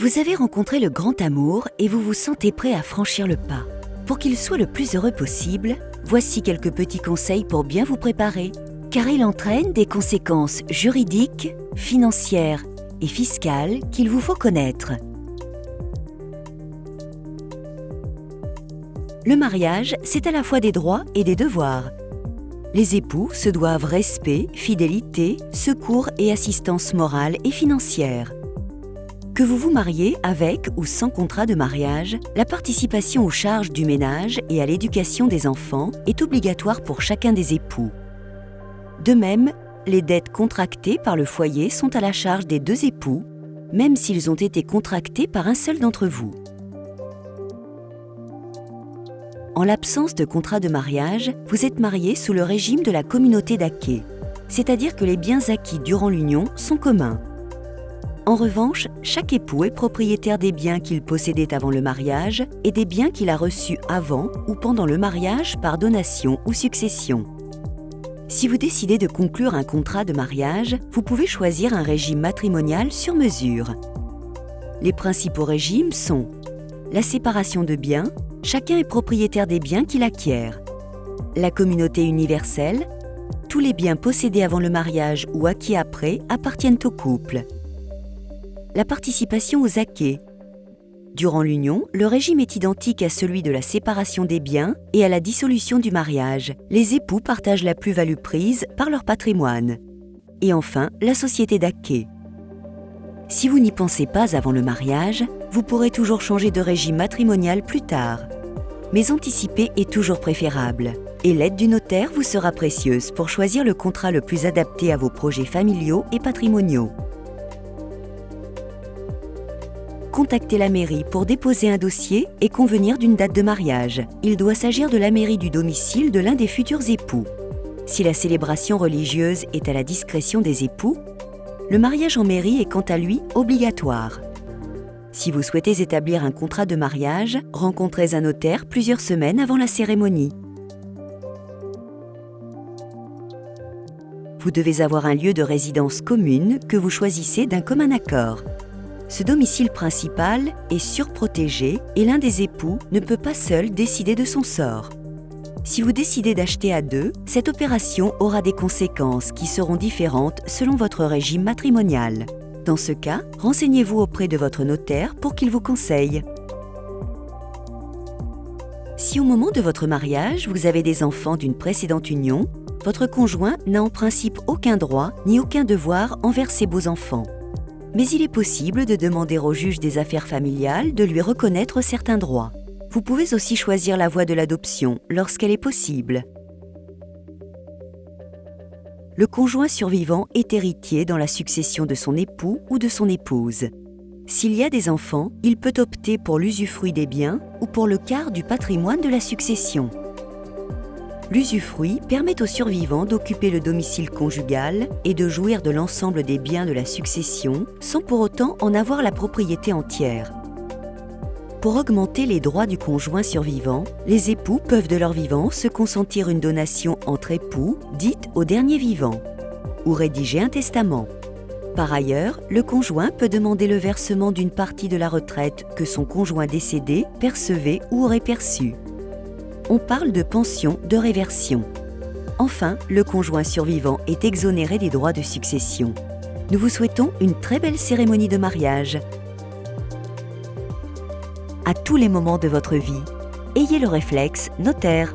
Vous avez rencontré le grand amour et vous vous sentez prêt à franchir le pas. Pour qu'il soit le plus heureux possible, voici quelques petits conseils pour bien vous préparer, car il entraîne des conséquences juridiques, financières et fiscales qu'il vous faut connaître. Le mariage, c'est à la fois des droits et des devoirs. Les époux se doivent respect, fidélité, secours et assistance morale et financière. Que vous vous mariez avec ou sans contrat de mariage, la participation aux charges du ménage et à l'éducation des enfants est obligatoire pour chacun des époux. De même, les dettes contractées par le foyer sont à la charge des deux époux, même s'ils ont été contractés par un seul d'entre vous. En l'absence de contrat de mariage, vous êtes marié sous le régime de la communauté d'acquêt, c'est-à-dire que les biens acquis durant l'union sont communs. En revanche, chaque époux est propriétaire des biens qu'il possédait avant le mariage et des biens qu'il a reçus avant ou pendant le mariage par donation ou succession. Si vous décidez de conclure un contrat de mariage, vous pouvez choisir un régime matrimonial sur mesure. Les principaux régimes sont la séparation de biens, chacun est propriétaire des biens qu'il acquiert. La communauté universelle, tous les biens possédés avant le mariage ou acquis après appartiennent au couple. La participation aux acquêts. Durant l'union, le régime est identique à celui de la séparation des biens et à la dissolution du mariage. Les époux partagent la plus-value prise par leur patrimoine. Et enfin, la société d'acquêts. Si vous n'y pensez pas avant le mariage, vous pourrez toujours changer de régime matrimonial plus tard. Mais anticiper est toujours préférable. Et l'aide du notaire vous sera précieuse pour choisir le contrat le plus adapté à vos projets familiaux et patrimoniaux. Contactez la mairie pour déposer un dossier et convenir d'une date de mariage. Il doit s'agir de la mairie du domicile de l'un des futurs époux. Si la célébration religieuse est à la discrétion des époux, le mariage en mairie est quant à lui obligatoire. Si vous souhaitez établir un contrat de mariage, rencontrez un notaire plusieurs semaines avant la cérémonie. Vous devez avoir un lieu de résidence commune que vous choisissez d'un commun accord. Ce domicile principal est surprotégé et l'un des époux ne peut pas seul décider de son sort. Si vous décidez d'acheter à deux, cette opération aura des conséquences qui seront différentes selon votre régime matrimonial. Dans ce cas, renseignez-vous auprès de votre notaire pour qu'il vous conseille. Si au moment de votre mariage, vous avez des enfants d'une précédente union, votre conjoint n'a en principe aucun droit ni aucun devoir envers ses beaux-enfants. Mais il est possible de demander au juge des affaires familiales de lui reconnaître certains droits. Vous pouvez aussi choisir la voie de l'adoption lorsqu'elle est possible. Le conjoint survivant est héritier dans la succession de son époux ou de son épouse. S'il y a des enfants, il peut opter pour l'usufruit des biens ou pour le quart du patrimoine de la succession. L'usufruit permet aux survivants d'occuper le domicile conjugal et de jouir de l'ensemble des biens de la succession sans pour autant en avoir la propriété entière. Pour augmenter les droits du conjoint survivant, les époux peuvent de leur vivant se consentir une donation entre époux, dite au dernier vivant, ou rédiger un testament. Par ailleurs, le conjoint peut demander le versement d'une partie de la retraite que son conjoint décédé percevait ou aurait perçue. On parle de pension de réversion. Enfin, le conjoint survivant est exonéré des droits de succession. Nous vous souhaitons une très belle cérémonie de mariage. À tous les moments de votre vie, ayez le réflexe notaire.